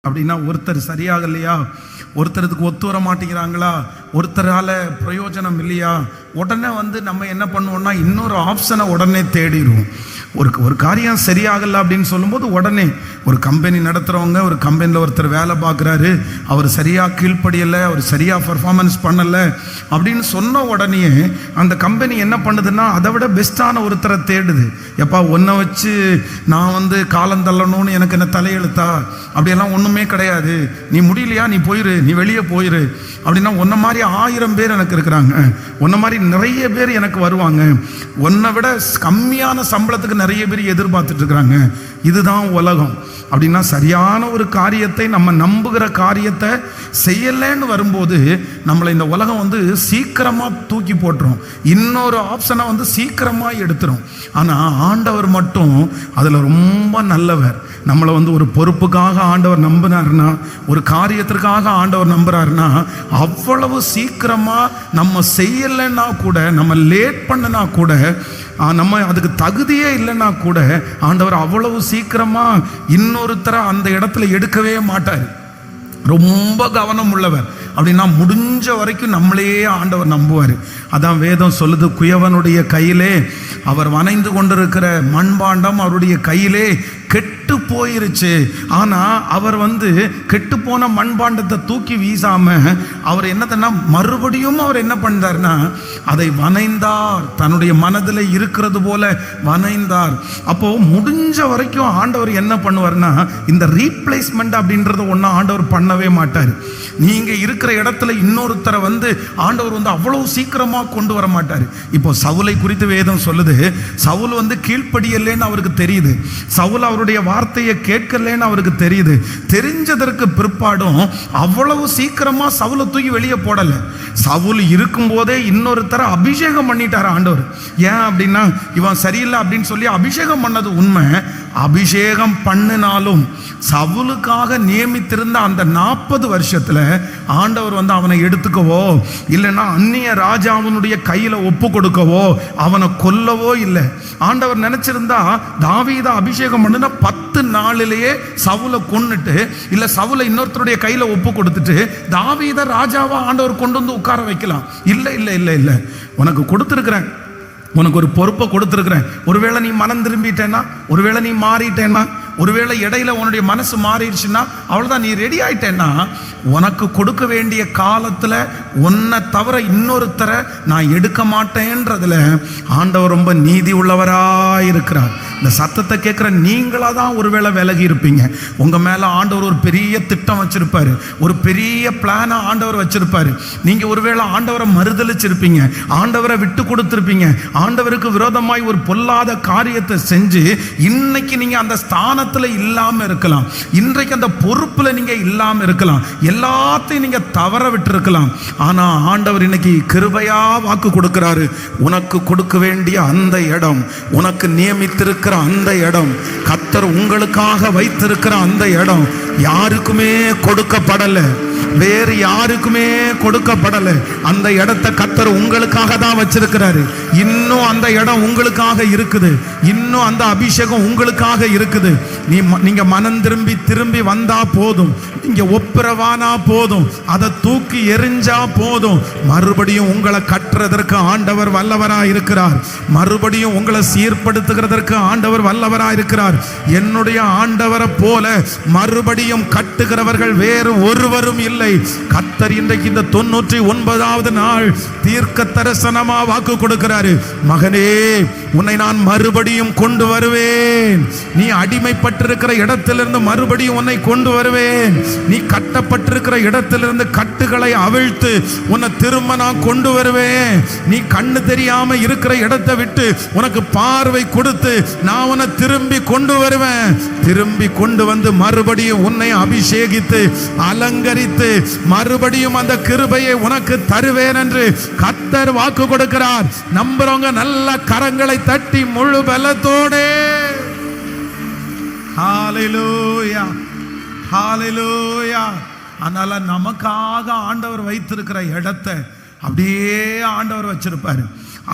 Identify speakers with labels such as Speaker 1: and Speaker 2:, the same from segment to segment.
Speaker 1: அப்படின்னா ஒருத்தர் சரியாகலையா, ஒருத்தருக்கு ஒத்து வர மாட்டேங்கிறாங்களா, ஒருத்தரால் பிரயோஜனம் இல்லையா, உடனே நம்ம என்ன பண்ணுவோம்னா இன்னொரு ஆப்ஷனை உடனே தேடிடுவோம். ஒரு காரியம் சரியாகலை அப்படின்னு சொல்லும்போது உடனே ஒரு கம்பெனி நடத்துகிறவங்க, ஒரு கம்பெனியில் ஒருத்தர் வேலை பார்க்குறாரு, அவர் சரியாக கீழ்ப்படியலை, அவர் சரியாக பர்ஃபார்மன்ஸ் பண்ணலை அப்படின்னு சொன்ன உடனே அந்த கம்பெனி என்ன பண்ணுதுன்னா அதை விட பெஸ்ட்டான ஒருத்தரை தேடுது. எப்பா ஒன்றை வச்சு நான் காலம் தள்ளணும்னு எனக்கு என்ன தலையெழுத்தா, அப்படியெல்லாம் ஒன்றுமே கிடையாது, நீ முடியலையா நீ போயிரு, நீ வெளியே போயிரு அப்படின்னா உன்ன மாதிரி 1000 பேர் எனக்கு இருக்கிறாங்க, உன்ன மாதிரி நிறைய பேர் எனக்கு வருவாங்க, உன்னை விட கம்மியான சம்பளத்துக்கு நிறைய பேர் எதிர்பார்த்துட்டு இருக்கிறாங்க. இதுதான் உலகம். அப்படின்னா சரியான ஒரு காரியத்தை நம்ம நம்புகிற காரியத்தை செய்யலைன்னு வரும்போது நம்மளை இந்த உலகம் சீக்கிரமாக தூக்கி போட்டுரும், இன்னொரு ஆப்ஷனை சீக்கிரமாக எடுத்துரும். ஆனால் ஆண்டவர் மட்டும் அதில் ரொம்ப நல்லவர். நம்மளை ஒரு பொறுப்புக்காக ஆண்டவர் நம்பினார்னா, ஒரு காரியத்திற்காக ஆண்டவர் நம்புறாருன்னா அவ்வளவு சீக்கிரமாக நம்ம செய்யலைன்னா கூட, நம்ம லேட் பண்ணனா கூட, நம்ம அதுக்கு தகுதியே இல்லைன்னா கூட ஆண்டவர் அவ்வளவு சீக்கிரமா இன்னொருத்தரை அந்த இடத்துல எடுக்கவே மாட்டார். ரொம்ப கவனம் உள்ளவர். அப்படின்னா முடிஞ்ச வரைக்கும் நம்மளையே ஆண்டவர் நம்புவார். அதான் வேதம் சொல்லுது, குயவனுடைய கையிலே அவர் வனைந்து கொண்டிருக்கிற மண்பாண்டம் அவருடைய கையிலே கெட்டு போயிருச்சு. ஆனால் அவர் கெட்டு போன மண்பாண்டத்தை தூக்கி வீசாம அவர் என்னதுன்னா மறுபடியும் அவர் என்ன பண்ணார்னா அதை வனைந்தார், தன்னுடைய மனதில் இருக்கிறது போல வனைந்தார். அப்போ முடிஞ்ச வரைக்கும் ஆண்டவர் என்ன பண்ணுவார்னா இந்த ரீப்ளேஸ்மெண்ட் அப்படின்றத ஒன்றும் ஆண்டவர் பண்ணவே மாட்டார். நீங்க இருக்கிற இடத்துல இன்னொருத்தரை ஆண்டவர் அவ்வளவு சீக்கிரமா கொண்டு வர மாட்டார். இப்போ சவுலை குறித்து வேதம் சொல்லுது, சவுல் கீழ்ப்படியல்லேன்னு அவருக்கு தெரியுது, சவுல் அவருடைய வார்த்தையை கேட்கலன்னு அவருக்கு தெரியுது. தெரிஞ்சதற்கு பிற்பாடும் அவ்வளவு சீக்கிரமா சவுலை தூக்கி வெளியே போடல. சவுல் இருக்கும் போதே இன்னொருத்தரை அபிஷேகம் பண்ணிட்டார் ஆண்டவர். ஏன் அப்படின்னா இவன் சரியில்லை அப்படின்னு சொல்லி அபிஷேகம் பண்ணது உண்மை. அபிஷேகம் பண்ணினாலும் சவுலுக்காக நியமித்திருந்த அந்த 40 வருஷத்துல ஆண்டவர் அவனை எடுத்துக்கவோ இல்லைன்னா அந்நிய ராஜாவினுடைய கையில ஒப்பு கொடுக்கவோ அவனை கொல்லவோ இல்லை. ஆண்டவர் நினைச்சிருந்தா தாவீதை அபிஷேகம் பண்ணுனா 10 நாளிலேயே சவுலை கொன்னுட்டு இல்ல சவுலை இன்னொருத்தருடைய கையில ஒப்பு கொடுத்துட்டு தாவீதை ராஜாவா ஆண்டவர் கொண்டு உட்கார வைக்கலாம். இல்லை இல்லை இல்லை இல்லை, உனக்கு கொடுத்துருக்கிறேன், உனக்கு ஒரு பொறுப்பை கொடுத்துருக்கிறேன். ஒருவேளை நீ மனம் திரும்பிட்டேன்னா, ஒருவேளை நீ மாறிட்டேன்னா, ஒருவேளை இடையில உன்னுடைய மனசு மாறிடுச்சுன்னா அவ்வளோதான், நீ ரெடி ஆயிட்டேன்னா உனக்கு கொடுக்க வேண்டிய காலத்தில் உன்னை தவிர இன்னொருத்தரை நான் எடுக்க மாட்டேன்றதுல ஆண்டவர் ரொம்ப நீதி உள்ளவராக இருக்கிறார். இந்த சத்தத்தை கேட்குற நீங்களாக தான் ஒருவேளை விலகி இருப்பீங்க. உங்கள் மேலே ஆண்டவர் ஒரு பெரிய திட்டம் வச்சிருப்பாரு, ஒரு பெரிய பிளானை ஆண்டவர் வச்சிருப்பாரு. நீங்கள் ஒருவேளை ஆண்டவரை மறுதளிச்சிருப்பீங்க, ஆண்டவரை விட்டு கொடுத்துருப்பீங்க, ஆண்டவருக்கு விரோதமாய் ஒரு பொல்லாத காரியத்தை செஞ்சு இன்னைக்கு நீங்கள் அந்த ஸ்தானத்தில் இல்லாமல் இருக்கலாம், இன்றைக்கு அந்த பொறுப்பில் நீங்கள் இல்லாமல் இருக்கலாம், எல்லாத்தையும் நீங்கள் தவற விட்டு இருக்கலாம். ஆனால் ஆண்டவர் இன்னைக்கு கிருபையா வாக்கு கொடுக்கிறாரு, உனக்கு கொடுக்க வேண்டிய அந்த இடம், உனக்கு நியமித்திருக்கிற அந்த இடம், கர்த்தர் உங்களுக்காக வைத்திருக்கிற அந்த இடம் யாருக்குமே கொடுக்கப்படலை, வேறு யாருக்குமே கொடுக்கப்படல. அந்த இடத்தை கர்த்தர் உங்களுக்காக தான் வச்சிருக்கிறாரு. இன்னும் அந்த இடம் உங்களுக்காக இருக்குது, இன்னும் அந்த அபிஷேகம் உங்களுக்காக இருக்குது. நீங்க மனம் திரும்பி வந்தா போதும், நீங்க ஒப்புரவானா போதும், அதை தூக்கி எரிஞ்சா போதும், மறுபடியும் உங்களை கட்டுறதற்கு ஆண்டவர் வல்லவரா இருக்கிறார், மறுபடியும் உங்களை சீர்படுத்துகிறதற்கு ஆண்டவர் வல்லவரா இருக்கிறார். என்னுடைய ஆண்டவரை போல மறுபடியும் கட்டுகிறவர்கள் வேறு ஒருவரும் இல்லை. கர்த்தர் இன்றைக்கு இந்த 99வது நாள் தீர்க்க தரிசனமா வாக்கு கொடுக்கிறாரு, மகனே உன்னை நான் மறுபடியும் கொண்டு வருவேன், நீ அடிமைப்பட்டிருக்கிற இடத்திலிருந்து மறுபடியும் உன்னை கொண்டு வருவேன், நீ கட்டப்பட்டிருக்கிற இடத்திலிருந்து கட்டுகளை அவிழ்த்து உன்னை திரும்ப நான் கொண்டு வருவேன், நீ கண்ணு தெரியாம இருக்கிற இடத்தை விட்டு உனக்கு பார்வை கொடுத்து நான் உன்னை திரும்பி கொண்டு வருவேன், திரும்பி கொண்டு வந்து மறுபடியும் உன்னை அபிஷேகித்து அலங்கரித்து மறுபடியும் அந்த கிருபையை உனக்கு தருவேன் என்று கர்த்தர் வாக்கு கொடுக்கிறார். நம்புறவங்க நல்ல கரங்களை தட்டி முழு பலத்தோடு ஹல்லேலூயா ஹல்லேலூயா. அதனால நமக்காக ஆண்டவர் வைத்திருக்கிற இடத்தை அப்படியே ஆண்டவர் வச்சிருப்பாரு.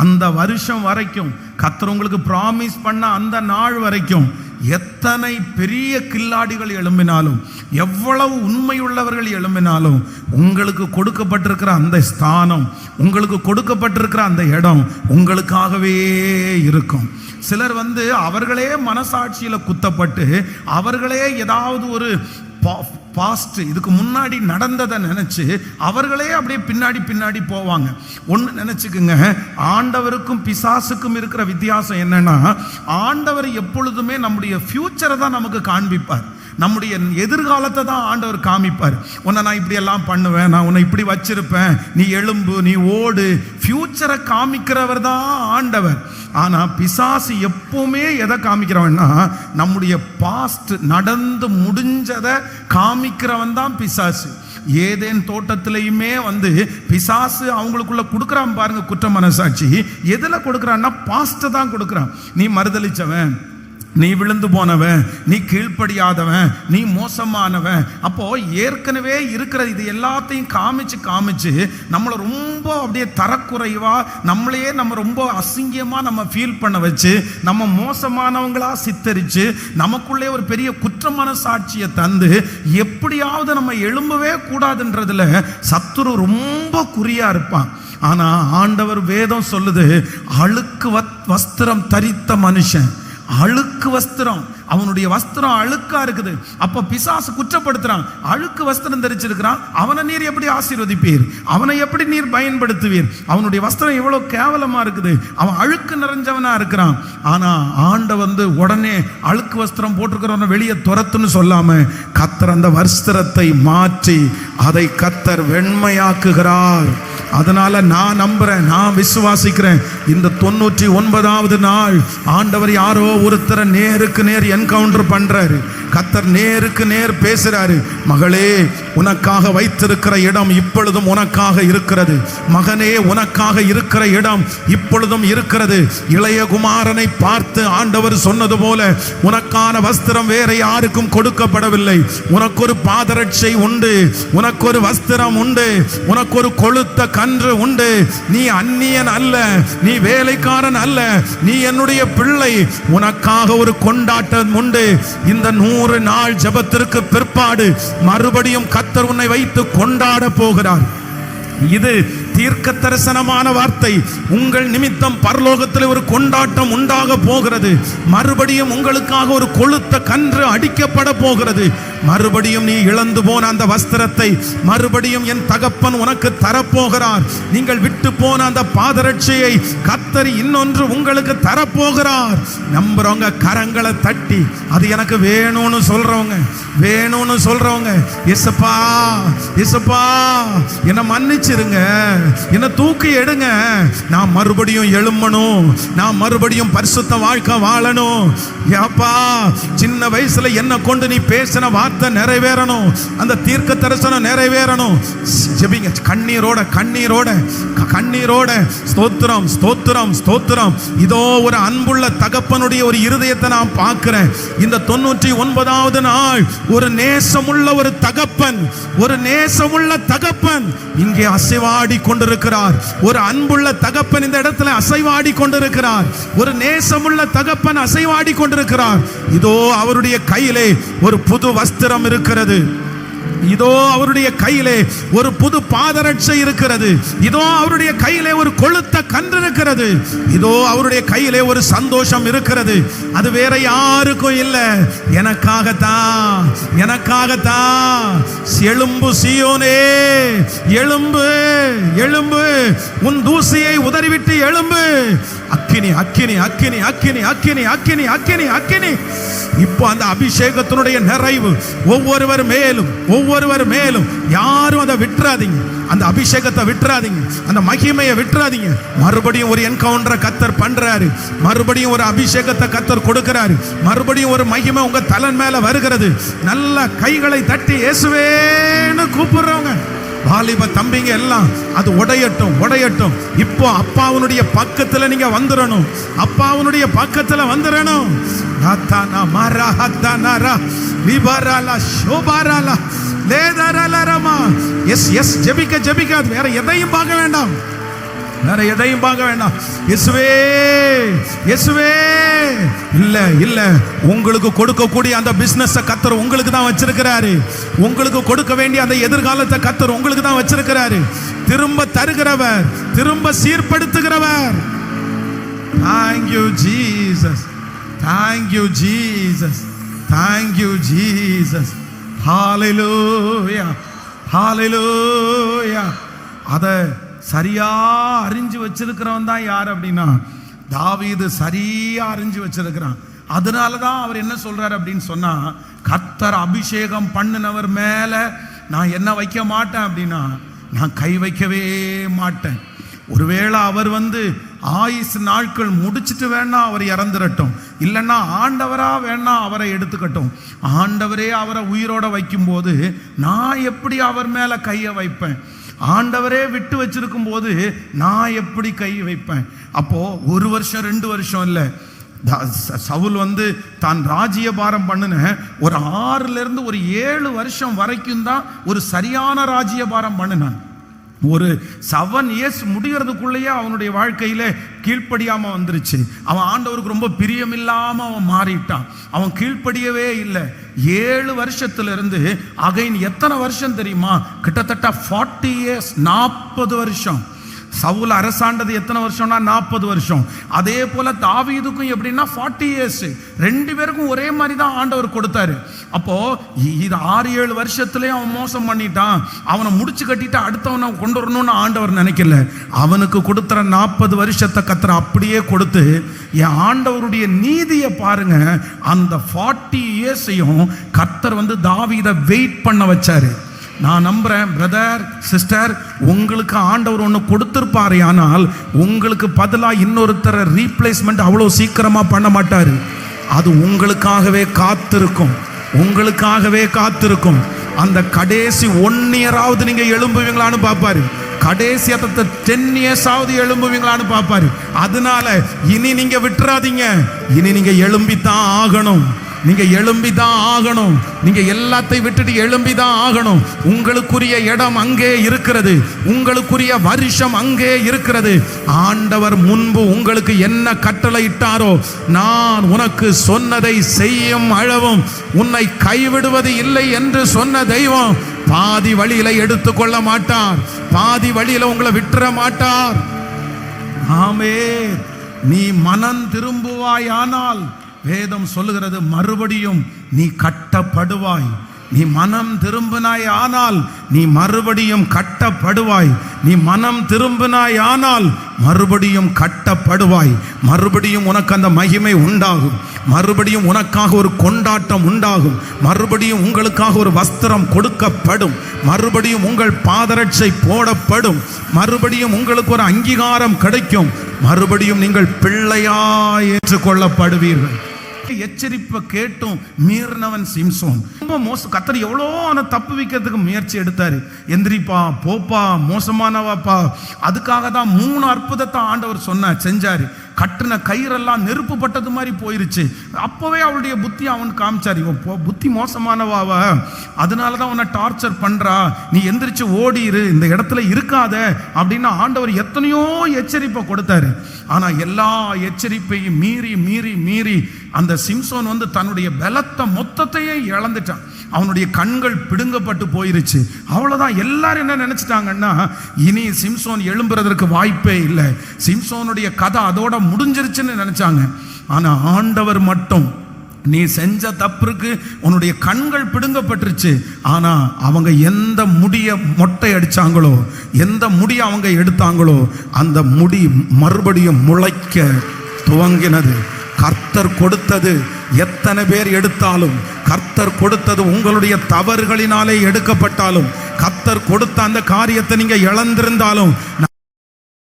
Speaker 1: அந்த வருஷம் வரைக்கும் கர்த்தர் உங்களுக்கு ப்ராமிஸ் பண்ண அந்த நாள் வரைக்கும் எத்தனை பெரிய கில்லாடிகள் எழும்பினாலும், எவ்வளவு உண்மையுள்ளவர்கள் எழும்பினாலும், உங்களுக்கு கொடுக்கப்பட்டிருக்கிற அந்த ஸ்தானம், உங்களுக்கு கொடுக்கப்பட்டிருக்கிற அந்த இடம் உங்களுக்காகவே இருக்கும். சிலர் அவர்களே மனசாட்சியில குத்தப்பட்டு அவர்களே ஏதாவது ஒரு பாஸ்ட் இதுக்கு முன்னாடி நடந்ததை நினைச்சு அவர்களே அப்படியே பின்னாடி பின்னாடி போவாங்க. ஒன்று நினைச்சுக்குங்க, ஆண்டவருக்கும் பிசாசுக்கும் இருக்கிற வித்தியாசம் என்னன்னா, ஆண்டவர் எப்பொழுதுமே நம்முடைய ஃபியூச்சரை தான் நமக்கு காண்பிப்பார், நம்முடைய எதிர்காலத்தை தான் ஆண்டவர் காமிப்பார். உன்னை நான் இப்படி எல்லாம் பண்ணுவேன், நான் உன்னை இப்படி வச்சிருப்பேன், நீ எழும்பு, நீ ஓடு. ஃபியூச்சரை காமிக்கிறவர் தான் ஆண்டவர். ஆனா பிசாசு எப்பவுமே எதை காமிக்கிறவன்னா, நம்முடைய பாஸ்ட் நடந்து முடிஞ்சதை காமிக்கிறவன் தான் பிசாசு. ஏதேன் தோட்டத்திலையுமே பிசாசு அவங்களுக்குள்ள கொடுக்குறான் பாருங்க குற்ற மனசாட்சி. எதுல கொடுக்குறான்னா பாஸ்ட் தான் கொடுக்குறான். நீ மறுதளிச்சவன், நீ விழுந்து போனவன், நீ கீழ்ப்படியாதவன், நீ மோசமானவன். அப்போ ஏற்கனவே இருக்கிற இது எல்லாத்தையும் காமிச்சு காமிச்சு நம்மளை ரொம்ப அப்படியே தரக்குறைவா, நம்மளையே நம்ம ரொம்ப அசிங்கமா நம்ம ஃபீல் பண்ண வச்சு, நம்ம மோசமானவங்களா சித்தரிச்சு, நமக்குள்ளே ஒரு பெரிய குற்றமான சாட்சியை தந்து, எப்படியாவது நம்ம எழும்பவே கூடாதுன்றதுல சத்துரு ரொம்ப குறியா இருப்பான். ஆனா ஆண்டவர் வேதம் சொல்லுது, அழுக்கு வஸ்திரம் தரித்த மனுஷன், அழுக்கு வஸ்திரம், அவனுடைய வஸ்திரம் அழுக்கா இருக்குது. அப்ப பிசாசு குற்றப்படுத்துறான், அழுக்கு வஸ்திரம் தரிச்சிருக்கிறான், அவனை நீர் எப்படி ஆசீர்வதிப்பீர், அவனை எப்படி நீர் பயன்படுத்துவீர், அவனுடைய வஸ்திரம் எவ்வளவு கேவலமா இருக்குது, அவன் அழுக்கு நிறைஞ்சவனா இருக்கிறான். ஆனா ஆண்டவர் உடனே அழுக்கு வஸ்திரம் போட்டிருக்கிறவனை வெளியே துரத்துன்னு சொல்லாம, கர்த்தர் அந்த வஸ்திரத்தை மாற்றி அதை கர்த்தர் வெண்மையாக்குகிறார். அதனால நான் நம்புறேன், நான் விசுவாசிக்கிறேன், இந்த 99வது நாள் ஆண்டவர் யாரோ ஒருத்தரை நேருக்கு நேர் என்கவுண்டர் பண்றாரு. கர்த்தர் நேருக்கு நேர் பேசுறாரு. மகளே, உனக்காக வைத்திருக்கிற இடம் இப்பொழுதும் உனக்காக இருக்கிறது. மகனே, உனக்காக இருக்கிற இடம் இப்பொழுதும் இருக்கிறது. இளைய குமாரனை பார்த்து ஆண்டவர் சொன்னது போல, உனக்கான வஸ்திரம் வேற யாருக்கும் கொடுக்கப்படவில்லை. உனக்கு ஒரு பாதரட்சை உண்டு, உனக்கு ஒரு வஸ்திரம் உண்டு, உனக்கு ஒரு கொழுத்த கன்று உண்டு. நீ அந்நியன் அல்ல, நீ வேலைக்காரன் அல்ல, நீ என்னுடைய பிள்ளை. உனக்காக ஒரு கொண்டாட்டம் உண்டு. இந்த 100 நாள் ஜெபத்திற்கு பிற்பாடு மறுபடியும் கர்த்தர் உன்னை வைத்து கொண்டாட போகிறார். இது தீர்க்க தரிசனமான வார்த்தை. உங்கள் நிமித்தம் பரலோகத்தில் ஒரு கொண்டாட்டம் உண்டாக போகிறது. மறுபடியும் உங்களுக்காக ஒரு கொழுத்த கன்று அடிக்கப்பட போகிறது. மறுபடியும் நீ இழந்து போன அந்த வஸ்திரத்தை மறுபடியும் என் தகப்பன் உனக்கு தரப்போகிறார். நீங்கள் விட்டு போன அந்த பாதரட்சையை கர்த்தர் இன்னொன்று உங்களுக்கு தரப்போகிறார். நம்புறவங்க கரங்களை தட்டி, அது எனக்கு வேணும்னு சொல்றவங்க, வேணும்னு சொல்றவங்க, இயேசுப்பா இயேசுப்பா என்னை மன்னிச்சிருங்க, என்ன தூக்கி எடுங்க, நான் மறுபடியும் எழும்பணும், நான் மறுபடியும் பரிசுத்த வாழ்க்கை வாழணும். ஏப்பா, சின்ன வயசுல என்ன கொண்டு நீ பேசின வார்த்தை நிறைவேறணும், அந்த தீர்க்க தரிசனம் நிறைவேறணும். ஜெபிங்க, கண்ணீரோட கண்ணீரோட கண்ணீரோட ஸ்தோத்திரம் ஸ்தோத்திரம் ஸ்தோத்திரம். இதோ ஒரு அன்புள்ள தகப்பனுடைய ஒரு இருதயத்தை நான் பார்க்கிறேன். இந்த 99வது நாள் ஒரு நேசமுள்ள ஒரு தகப்பன், ஒரு நேசமுள்ள தகப்பன் இங்கே அசைவாடி கொண்டிருக்கிறார். ஒரு அன்புள்ள தகப்பன் இந்த இடத்துல அசைவாடி கொண்டிருக்கிறார். ஒரு நேசமுள்ள தகப்பன் அசைவாடி கொண்டிருக்கிறார். இதோ அவருடைய கையிலே ஒரு புது வஸ்திரம் இருக்கிறது. இதோ அவருடைய கையிலே ஒரு புது பாதரட்சை இருக்கிறது. இதோ அவருடைய கையிலே ஒரு கொழுத்த கன்று இருக்கிறது. இதோ அவருடைய கையிலே ஒரு சந்தோஷம் இருக்கிறது. அது வேற யாருக்கும் இல்லை, எனக்காகத்தான், எனக்காகத்தான். எழும்பு சீயோனே, எழும்பு எழும்பு, உன் தூசியை உதறிவிட்டு எழும்பு. அக்கினி அக்கினி அக்கினி அக்கினி அக்கினி அக்கினி அக்கினி அக்கினி. இப்போ அந்த அபிஷேகத்தினுடைய நிறைவு ஒவ்வொருவர் மேலும், ஒவ்வொருவர் மேலும். யாரும் அதை விட்டுறாதீங்க, அந்த அபிஷேகத்தை விட்டுறாதீங்க, அந்த மகிமையை விட்டுறாதீங்க. மறுபடியும் ஒரு என்கவுண்டரை கர்த்தர் பண்றாரு. மறுபடியும் ஒரு அபிஷேகத்தை கர்த்தர் கொடுக்கிறாரு. மறுபடியும் ஒரு மகிமை உங்க தலன் மேல வருகிறது. நல்ல கைகளை தட்டி இயேசுவேன்னு கூப்பிடுறவங்க, வாலிப தம்பிங்க எல்லாம் அது உடையட்டும் உடையட்டும். இப்போ அப்பாவுடைய பக்கத்துல நீங்க வந்துடணும், அப்பாவுடைய பக்கத்துல வந்துடணும். நாத்தானா மாரா ஹத்தானாரா விபராலா ஷோபாராலா லேதரலரமா. எஸ் எஸ், ஜெபிக்க ஜெபிக்க, வேற எதையும் பார்க்க வேண்டாம். வேற எதையும் பார்க்க வேண்டாம். இயேசுவே இயேசுவே. இல்ல இல்ல, உங்களுக்கு கொடுக்கக்கூடிய அந்த பிசினஸ் கர்த்தர் உங்களுக்கு தான் வச்சிருக்கிறாரு. உங்களுக்கு கொடுக்க வேண்டிய அந்த எதிர்காலத்தை கர்த்தர் உங்களுக்கு தான் வச்சிருக்கிறாரு. திரும்ப தருகிறவர், திரும்ப சீர்படுத்துகிறவர். Thank you Jesus. Thank you Jesus. Thank you Jesus. Hallelujah. Hallelujah. அத சரியா அறிஞ்சு வச்சிருக்கிறவன் தான் யார் அப்படின்னா தாவீது. சரியா அறிஞ்சு வச்சிருக்கிறான். அதனாலதான் அவர் என்ன சொல்றாரு அப்படின்னு சொன்னா, கர்த்தர் அபிஷேகம் பண்ணினவர் மேல நான் என்ன வைக்க மாட்டேன் அப்படின்னா நான் கை வைக்கவே மாட்டேன். ஒருவேளை அவர் ஆயுசு நாட்கள் முடிச்சுட்டு வேணா அவர் இறந்துடட்டும், இல்லைன்னா ஆண்டவரா வேணா அவரை எடுத்துக்கட்டும். ஆண்டவரே அவரை உயிரோட வைக்கும் போது நான் எப்படி அவர் மேல கையை வைப்பேன்? ஆண்டவரே விட்டு வச்சிருக்கும் போது நான் எப்படி கை வைப்பேன்? அப்போ 1 வருஷம் 2 வருஷம் இல்ல, சவுல் தான் ராஜ்யபாரம் பண்ணின ஒரு 6ல இருந்து ஒரு 7 வருஷம் வரைக்கும் தான் ஒரு சரியான ராஜ்யபாரம் பண்ணினான். ஒரு 7 இயர்ஸ் முடிகிறதுக்குள்ளேயே அவனுடைய வாழ்க்கையில கீழ்ப்படியாம வந்துருச்சு. அவன் ஆண்டவருக்கு ரொம்ப பிரியமில்லாம அவன் மாறிட்டான். அவன் கீழ்ப்படியவே இல்லை. 7 வருஷத்துல இருந்து அகைன் எத்தனை வருஷம் தெரியுமா? கிட்டத்தட்ட 40 இயர்ஸ், 40 வருஷம். சவுல் அரசாண்டது எத்தனை வருஷம்னா 40 வருஷம். அதே போல தாவீதுக்கும் எப்படின்னா 40 இயர்ஸ். 2 பேருக்கும் ஒரே மாதிரி தான் ஆண்டவர் கொடுத்தாரு. அப்போ இது 6-7 வருஷத்துலயே அவன் மோசம் பண்ணிட்டான். அவனை முடிச்சு கட்டிட்டு அடுத்தவனை கொண்டு வரணும்னு ஆண்டவர் நினைக்கல. அவனுக்கு கொடுத்துற 40 வருஷத்தை கர்த்தர் அப்படியே கொடுத்து, என் ஆண்டவருடைய நீதியை பாருங்க, அந்த 40 இயர்ஸையும் கர்த்தர் தாவீதை வெயிட் பண்ண வச்சாரு. நான் நம்புறேன் பிரதர் சிஸ்டர், உங்களுக்கு ஆண்டவர் ஒன்று கொடுத்திருப்பாரு, ஆனால் உங்களுக்கு பதிலாக இன்னொருத்தர ரீப்ளேஸ்மெண்ட் அவ்வளோ சீக்கிரமா பண்ண மாட்டாரு. அது உங்களுக்காகவே காத்திருக்கும், உங்களுக்காகவே காத்திருக்கும். அந்த கடைசி 1 இயராவது நீங்க எழும்புவீங்களான்னு பார்ப்பாரு. கடைசி 10 இயர்ஸாவது எழும்புவீங்களான்னு பார்ப்பாரு. அதனால இனி நீங்க விட்டுறாதீங்க. இனி நீங்க எழும்பித்தான் ஆகணும். நீங்க எழும்பிதான் ஆகணும். நீங்க எல்லாத்தையும் விட்டுட்டு எழும்பிதான் ஆகணும். உங்களுக்குரிய இடம் அங்கே இருக்கிறது, உங்களுக்குரிய வருஷம் அங்கே இருக்கிறது. ஆண்டவர் முன்பு உங்களுக்கு என்ன கட்டளை இட்டாரோ, நான் உனக்கு சொன்னதை செய்யும் அளவும் உன்னை கைவிடுவது இல்லை என்று சொன்ன தெய்வம் பாதி வழியில எடுத்துக்கொள்ள மாட்டார். பாதி வழியில உங்களை விட்டுற மாட்டார். ஆமென். நீ மனம் திரும்புவாயானால் வேதம் சொல்லுகிறது, மறுபடியும் நீ கட்டப்படுவாய். நீ மனம் திரும்பினாய் ஆனால் நீ மறுபடியும் கட்டப்படுவாய். நீ மனம் திரும்பினாய் ஆனால் மறுபடியும் கட்டப்படுவாய். மறுபடியும் உனக்கு அந்த மகிமை உண்டாகும். மறுபடியும் உனக்காக ஒரு கொண்டாட்டம் உண்டாகும். மறுபடியும் உங்களுக்காக ஒரு வஸ்திரம் கொடுக்கப்படும். மறுபடியும் உங்கள் பாதரட்சை போடப்படும். மறுபடியும் உங்களுக்கு ஒரு அங்கீகாரம் கிடைக்கும். மறுபடியும் நீங்கள் பிள்ளையாய் ஏற்றுக்கொள்ளப்படுவீர்கள். எச்சரிப்பை கேட்டும் மீறினவன் சிம்சோன். ரொம்ப மோசம். கர்த்தர் எவ்வளோ அவனை தப்பு வைக்கிறதுக்கு முயற்சி எடுத்தாரு. எந்திரிப்பா, போப்பா, மோசமானவாப்பா. அதுக்காக தான் 3 அற்புதத்தை ஆண்டவர் செஞ்சாரு. கட்டின கயிறெல்லாம் நெருப்பு பட்டது மாதிரி போயிருச்சு. அப்பவே அவளுடைய புத்தி அவன் காமிச்சார், இவன் புத்தி மோசமானவாவ, அதனாலதான் உன்னை டார்ச்சர் பண்றா, நீ எந்திரிச்சு ஓடிரு, இந்த இடத்துல இருக்காத அப்படின்னு ஆண்டவர் எத்தனையோ எச்சரிப்பை கொடுத்தாரு. ஆனா எல்லா எச்சரிப்பையும் மீறி மீறி மீறி அந்த சிம்சோன் தன்னுடைய பலத்தை மொத்தத்தையே இழந்துட்டான். அவனுடைய கண்கள் பிடுங்கப்பட்டு போயிருச்சு. அவ்வளவுதான். எல்லாரும் என்ன நினைச்சிட்டாங்கன்னா, இனி சிம்சோன் எழும்புறதற்கு வாய்ப்பே இல்லை, சிம்சோனுடைய கதை அதோட முடிஞ்சிருச்சுன்னு நினைச்சாங்க. ஆனா ஆண்டவர் மட்டும், நீ செஞ்ச தப்புக்கு உன்னுடைய கண்கள் பிடுங்கப்பட்டுருச்சு, ஆனா அவங்க எந்த முடிய மொட்டை அடிச்சாங்களோ, எந்த முடிய அவங்க எடுத்தாங்களோ, அந்த முடி மறுபடியும் முளைக்க துவங்கினது. கர்த்தர் கொடுத்தது எத்தனை பேர் எடுத்தாலும், கர்த்தர் கொடுத்தது உங்களுடைய தவறுகளினாலே எடுக்கப்பட்டாலும், கர்த்தர் கொடுத்த அந்த காரியத்தை நீங்க இழந்திருந்தாலும்,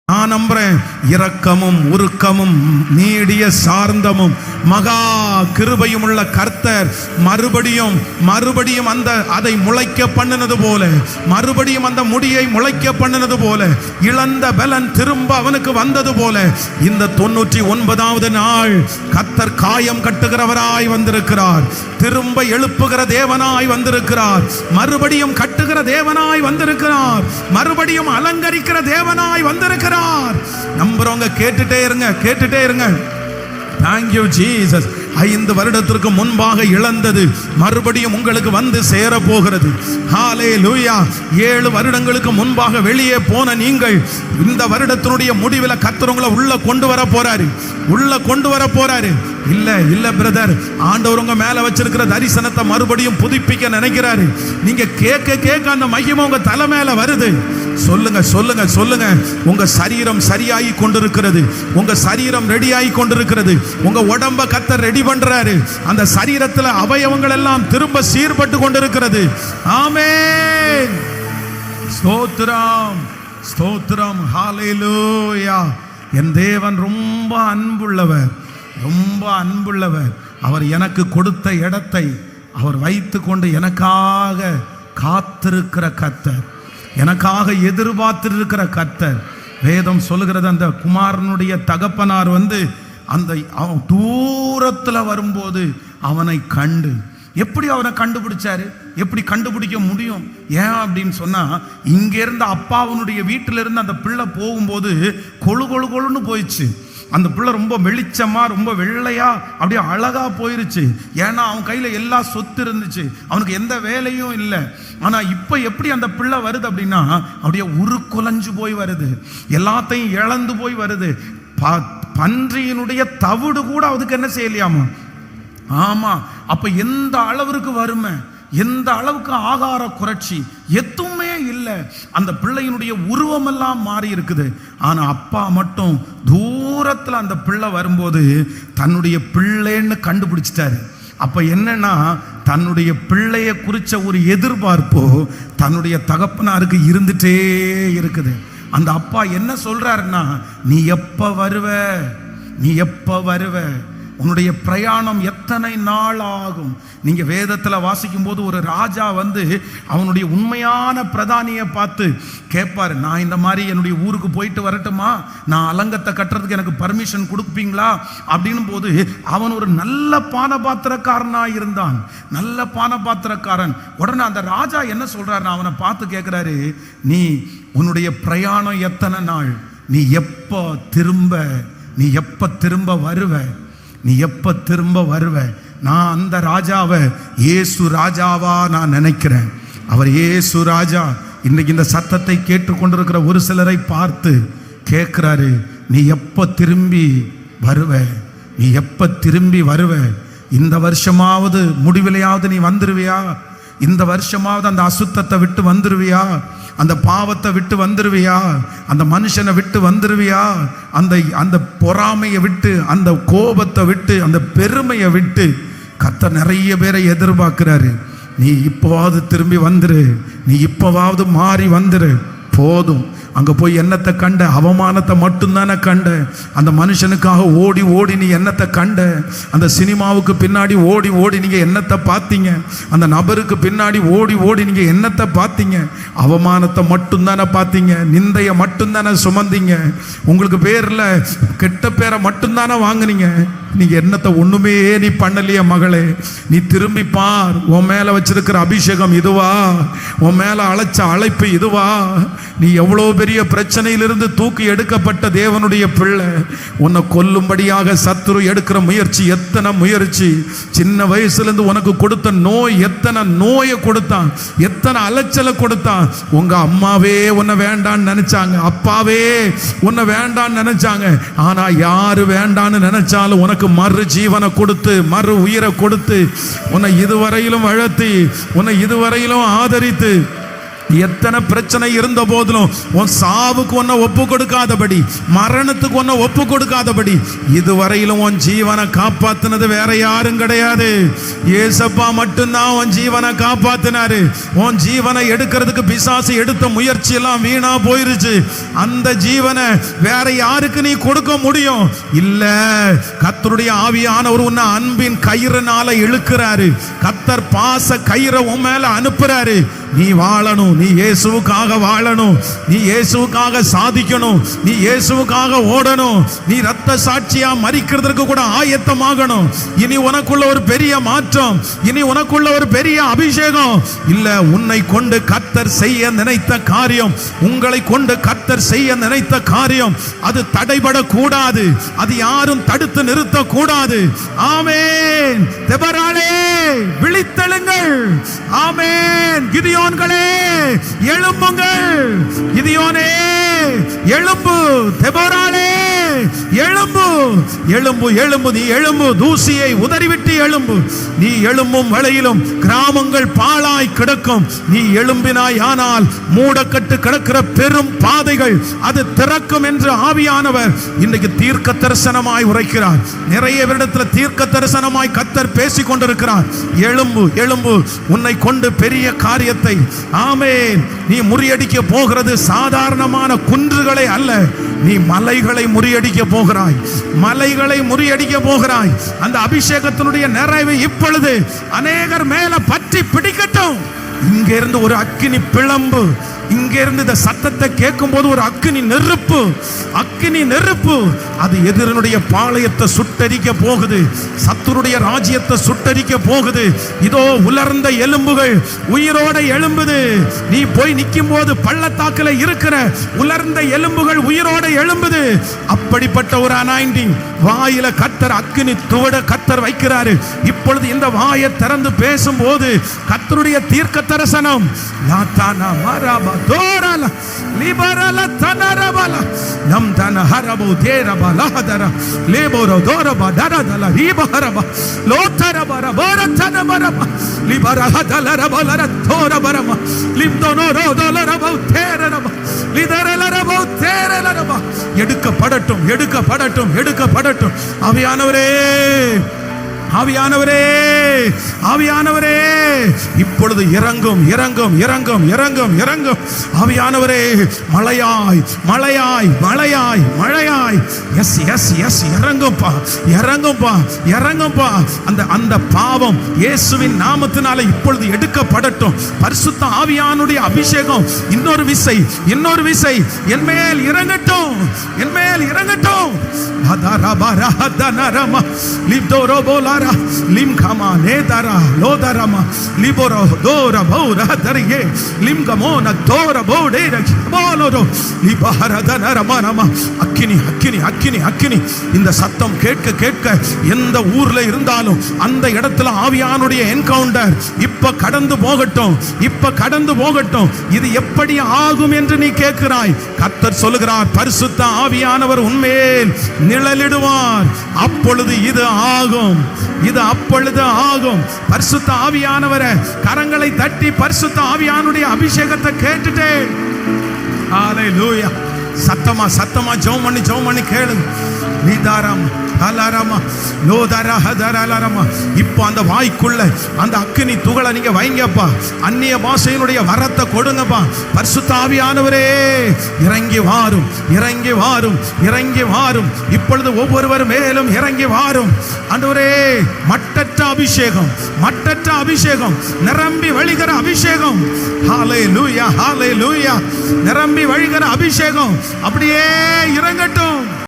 Speaker 1: நான் நம்புறேன் இரக்கமும் உருக்கமும் நீடிய சார்ந்தமும் மகா கிருபையும் உள்ள கர்த்தர் மறுபடியும் அதை முளைக்க பண்ணினது போல, மறுபடியும் அந்த முடியை முளைக்க பண்ணினது போல, இழந்த பலன் திரும்ப அவனுக்கு வந்தது போல, இந்த 99வது நாள் கர்த்தர் காயம் கட்டுகிறவராய் வந்திருக்கிறார். திரும்ப எழுப்புகிற தேவனாய் வந்திருக்கிறார். மறுபடியும் கட்டுகிற தேவனாய் வந்திருக்கிறார். மறுபடியும் அலங்கரிக்கிற தேவனாய் வந்திருக்கிறார். நம்புறவங்க கேட்டுட்டே இருங்க. Thank you Jesus. 5 வருடத்திற்கு முன்பாக இழந்தது மறுபடியும் உங்களுக்கு வந்து சேர போகிறது. ஹalleluya. 7 வருடங்களுக்கு முன்பாக வெளியே போன நீங்கள் இந்த வருடத்தினுடைய முடிவில் கர்த்தர் உங்களை உள்ள கொண்டு வர போறாரு. இல்ல பிரதர், ஆண்டவர் உங்க மேல வச்சிருக்கிற தரிசனத்தை மறுபடியும் புதுப்பிக்க நினைக்கிறாரு. நீங்க கேட்க அந்த மகிமை உங்க தலை மேல வருது. சொல்லுங்க. உங்க சரீரம் சரியாகி கொண்டிருக்கிறது. உங்க சரீரம் ரெடியாகி கொண்டிருக்கிறது. உங்க உடம்ப கர்த்தர் ரெடி பண்றாரு. அந்த சரீரத்துல அவயவங்கள் எல்லாம் திரும்ப சீர்பட்டு கொண்டிருக்கிறது. ஆமென். ஸ்தோத்திரம். ஹalleluya. என் தேவன் ரொம்ப அன்புள்ளவர். அவர் எனக்கு கொடுத்த இடத்தை அவர் வைத்து கொண்டு எனக்காக காத்திருக்கிற கர்த்தர், எனக்காக எதிர்பார்த்திருக்கிற கர்த்தர். வேதம் சொல்லுகிறது, அந்த குமாரனுடைய தகப்பனார் அந்த தூரத்தில் வரும்போது அவனை கண்டு, எப்படி அவனை கண்டுபிடிச்சாரு? எப்படி கண்டுபிடிக்க முடியும்? ஏன் அப்படின்னு சொன்னா, இங்க இருந்த அப்பாவனுடைய வீட்டில இருந்து அந்த பிள்ளை போகும்போது கொழுன்னு போயிடுச்சு. அந்த பிள்ளை ரொம்ப வெளிச்சமா, ரொம்ப வெள்ளையா, அப்படியே அழகா போயிருச்சு. ஏன்னா அவன் கையில எல்லா சொத்து இருந்துச்சு, அவனுக்கு எந்த வேலையும் இல்லை. ஆனா இப்ப எப்படி அந்த பிள்ளை வருது அப்படின்னா, அப்படியே உருக்குலைஞ்சு போய் வருது, எல்லாத்தையும் இழந்து போய் வருது. பன்றியினுடைய தவிடு கூட அதுக்கு என்ன செய்யலையாமா? ஆமா. அப்ப எந்த அளவிற்கு வறுமை, எந்த அளவுக்கு ஆகார குறைச்சி, எதுவுமே இல்லை. அந்த பிள்ளையினுடைய உருவம் எல்லாம் மாறி இருக்குது. ஆனா அப்பா மட்டும் தூரத்துல அந்த பிள்ளை வரும்போது தன்னுடைய பிள்ளைன்னு கண்டுபிடிச்சிட்டாரு. அப்ப என்னன்னா, தன்னுடைய பிள்ளைய குறிச்ச ஒரு எதிர்பார்ப்போ தன்னுடைய தகப்பனாருக்கு இருந்துட்டே இருக்குது. அந்த அப்பா என்ன சொல்றாருன்னா, நீ எப்ப வருவ, உன்னுடைய பிரயாணம் எத்தனை நாள் ஆகும்? நீங்க வேதத்துல வாசிக்கும் போது ஒரு ராஜா அவனுடைய உண்மையான பிரதானியை பார்த்து கேட்பாரு, நான் இந்த மாதிரி என்னுடைய ஊருக்கு போயிட்டு வரட்டுமா, நான் அலங்கத்தை கட்டுறதுக்கு எனக்கு பர்மிஷன் கொடுப்பீங்களா அப்படின்னு போது, அவன் ஒரு நல்ல பானபாத்திரக்காரனா இருந்தான், நல்ல பானபாத்திரக்காரன். உடனே அந்த ராஜா என்ன சொல்றாரு, அவனை பார்த்து கேட்கிறாரு, நீ உன்னுடைய பிரயாணம் எத்தனை நாள், நீ எப்ப திரும்ப வருவ? நான் அந்த ராஜாவை இயேசு ராஜாவா நான் நினைக்கிறேன். அவர் இயேசு ராஜா. இன்னைக்கு இந்த சத்தத்தை கேட்டுக்கொண்டிருக்கிற ஒரு சிலரை பார்த்து கேட்கிறாரு, நீ எப்ப திரும்பி வருவ? இந்த வருஷமாவது முடிவிலையாவது நீ வந்துருவியா? இந்த வருஷமாவது அந்த அசுத்தத்தை விட்டு வந்துருவியா? அந்த பாவத்தை விட்டு வந்துருவியா? அந்த மனுஷனை விட்டு வந்துருவியா? அந்த பொறாமையை விட்டு, அந்த கோபத்தை விட்டு, அந்த பெருமையை விட்டு கர்த்தர் நிறைய பேரை எதிர்பார்க்கிறாரு. நீ இப்போவாவது திரும்பி வந்துரு, நீ இப்போவாவது மாறி வந்துரு. போதும். அங்க போய் என்னத்தை கண்ட? அவமானத்தை மட்டும்தானே கண்ட. அந்த மனுஷனுக்காக ஓடி நீ என்னத்தை கண்ட? அந்த சினிமாவுக்கு பின்னாடி ஓடி நீங்க என்னத்தை பார்த்தீங்க? அந்த நபருக்கு பின்னாடி ஓடி நீங்க என்னத்தை பார்த்தீங்க? அவமானத்தை மட்டும்தானே பார்த்தீங்க, நிந்தைய மட்டும்தானே சுமந்தீங்க, உங்களுக்கு பேர்ல கெட்ட பேரை மட்டும்தானே வாங்குனீங்க. நீங்க என்னத்தை ஒண்ணுமே நீ பண்ணலையே மகளே. நீ திரும்பி பார். உன் மேல வச்சிருக்கிற அபிஷேகம் இதுவா? உன் மேல அழைச்ச அழைப்பு இதுவா? நீ எவ்வளோ பெரிய பிரச்சனையிலிருந்து தூக்கி எடுக்கப்பட்ட தேவனுடைய பிள்ளை. உன்னை கொல்லும்படியாக சத்துரு எடுக்கிற முயற்சி, எத்தனை முயற்சி. சின்ன வயசுல இருந்து உனக்கு கொடுத்த நோய், எத்தனை நோயை கொடுத்தான், எத்தனை அலைச்சலை கொடுத்தான். உங்க அம்மாவே உன்னை வேண்டான்னு நினைச்சாங்க, அப்பாவே உன்னை வேண்டான்னு நினைச்சாங்க. ஆனா யாரு வேண்டான்னு நினைச்சாலும் உனக்கு மறு ஜீவனை கொடுத்து, மறு உயிரை கொடுத்து, உன்னை இதுவரையிலும் வளர்த்தி, உன்னை இதுவரையிலும் ஆதரித்து, எத்தனை பிரச்சனை இருந்த போதிலும் உன் சாவுக்கு ஒன்ன ஒப்பு கொடுக்காதபடி, மரணத்துக்கு ஒன்ன ஒப்பு கொடுக்காதபடி இதுவரையிலும் உன் ஜீவனை காப்பாத்தினது வேற யாரும் கிடையாது. ஏசப்பா மட்டும்தான் உன் ஜீவனை காப்பாத்தினாரு. உன் ஜீவனை எடுக்கிறதுக்கு பிசாசு எடுத்த முயற்சி எல்லாம் வீணா போயிருச்சு. அந்த ஜீவனை வேற யாருக்கு நீ கொடுக்க முடியும்? இல்ல, கர்த்தருடைய ஆவியானவர் உன்னை அன்பின் கயிறுனால இழுக்கிறாரு. கர்த்தர் பாச கயிறை உன் மேல அனுப்புறாரு. நீ வாழணும், நீ இயேசுவுக்காக வாழணும், நீ இயேசுவுக்காக சாதிக்கணும், நீ இயேசுவுக்காக ஓடணும், நீ ரத்த சாட்சியா மரிக்கிறதுக்கு கூட ஆயத்தமாகணும். இனி உனக்குள்ள ஒரு பெரிய மாற்றம், இனி உனக்குள்ள ஒரு பெரிய அபிஷேகம். இல்ல, உன்னை கொண்டு கர்த்தர் செய்ய நினைத்த காரியம், உங்களை கொண்டு கர்த்தர் செய்ய நினைத்த காரியம் அது தடைபடக்கூடாது. அது யாரும் தடுத்து நிறுத்த கூடாது. ஆமென். தெபராளே விழித்தெழுங்கள். ஆமென். கிதியோன்களே எழும்புங்கள். கிதியோனே எழும்பு. தெபோராளே எழும்பு. எழும்பு, எழும்பு, நீ எழும்பு. தூசியை உதறிவிட்டு எழும்பு. நீ எழும்பும் வேளையிலும் கிராமங்கள் பாழாய் கிடக்கும். நீ எழும்பினாய் ஆனால் மூடக்கட்டு கிடக்கிற பெரும் பாதைகள் அது திறக்கும் என்று ஆவியானவர் இன்னைக்கு தீர்க்க தரிசனமாய் உரைக்கிறார். நிறைய இடத்துல தீர்க்க தரிசனமாய் கர்த்தர் பேசிக் கொண்டிருக்கிறார். எழும்பு, எழும்பு. உன்னை கொண்டு பெரிய காரியத்தை, ஆமென், நீ முறியடிக்க போகிறது சாதாரணமான குன்றுகளை அல்ல, நீ மலைகளை முறியடிக்க போகிறாய். மலைகளை முறியடிக்க போகிறாய். அந்த அபிஷேகத்தினுடைய நிறைவு இப்பொழுது அநேகர் மேல பற்றி பிடிக்கட்டும். இங்க இருந்து ஒரு அக்கினி பிளம்பு, இங்க இருந்து இந்த சத்தத்தை கேட்கும் போது ஒரு அக்கினி நெருப்பு, அக்கினி நெருப்பு அது எதிரனுடைய பாளையத்தை சுட்டரிக்க போகுது. சத்துருடைய ராஜ்யத்தை சுட்டரிக்க போகுது. இதோ உலர்ந்த எலும்புகள் உயிரோட எழும்புது. நீ போய் நிற்கும் போது பள்ளத்தாக்கில் இருக்கிற உலர்ந்த எலும்புகள் உயிரோட எழும்புது. அப்படிப்பட்ட ஒரு அனாயிண்டிங் வாயில கர்த்தர் அக்கினி துவட கர்த்தர் வைக்கிறாரு. இப்பொழுது இந்த வாயை திறந்து பேசும்போது கர்த்தருடைய தீர்க்க தரிசனம் லாத்தானா மாராபா தோரல லிபரல தனரபல நம் தன ஹரபு தேரப லஹதர லேபோரோ தோரப தரதல ரிபஹரப லோத்தரபர பரதனபரப லிபரஹதலரபலர தோரபரப லிம்தோனோ ரோதலரப தேரரப லிதரலரப தேரலரப. எடுக்கப்படட்டும், எடுக்கப்படட்டும், எடுக்கப்படட்டும். ஆவியானவரே, ஆவியானவரே, ஆவியானவரே இப்பொழுது இறங்கும், இறங்கும், இறங்கும், இறங்கும், இறங்கும். ஆவியானவரே மழையாய், மழையாய், மழையாய், மழையாய். எஸ், எஸ், எஸ், இறங்கும்பா, இறங்கும்பா, இறங்கும்பா. அந்த அந்த பாவம் இயேசுவின் நாமத்தினால இப்பொழுது எடுக்கப்படட்டும். பரிசுத்த ஆவியானுடைய அபிஷேகம் இன்னொரு விசை, இன்னொரு விசை என் மேல் இறங்கட்டும், என் மேல் இறங்கட்டும். லிம்கமா நேதரா லோதரமா லிபோரோ தோர பௌர தரியே லிம்கமோன தோர பௌடேர போலோரோ லிபஹரதனரமனமா. அக்கினி, அக்கினி, அக்கினி, அக்கினி. இந்த சத்தம் கேட்க கேட்க எந்த ஊர்ல இருந்தாலும் அந்த இடத்துல ஆவியானுடைய என்கவுண்டர் இப்ப கடந்து போகட்டும், இப்ப கடந்து போகட்டும். இது எப்படி ஆகும் என்று நீ கேட்கிறாய். கர்த்தர் சொல்லுகிறார், பரிசுத்த ஆவியானவர் உன்மேல் நிழலிடுவார். அப்பொழுது இது ஆகும், இது அப்பொழுது ஆகும். பரிசுத்த ஆவியானவரை கரங்களை தட்டி பரிசுத்த ஆவியானுடைய அபிஷேகத்தை கேட்டுட்டே ஹல்லேலூயா. சத்தமா சத்தமா ஜெபம் பண்ணி ஜெபம் பண்ணி கேளு. நீதாரம் அலரமா லோதரா ஹதரலரமா. இப்போ அந்த வாய்க்குள்ள அந்த அக்கினி துகளை நீங்க வைங்கப்பா. அந்நிய பாஷையினுடைய வரத்தை கொடுங்கப்பா. பரிசுத்த ஆவியானவரே இறங்கி வாரும், இறங்கி வாரும், இறங்கி வாரும். இப்பொழுது ஒவ்வொருவர் மேலும் இறங்கி வாரும். ஆண்டவரே மட்டற்ற அபிஷேகம், மட்டற்ற அபிஷேகம், நிரம்பி வழிகிற அபிஷேகம். ஹல்லேலூயா, ஹல்லேலூயா. நிரம்பி வழிகிற அபிஷேகம் அப்படியே இறங்கட்டும்.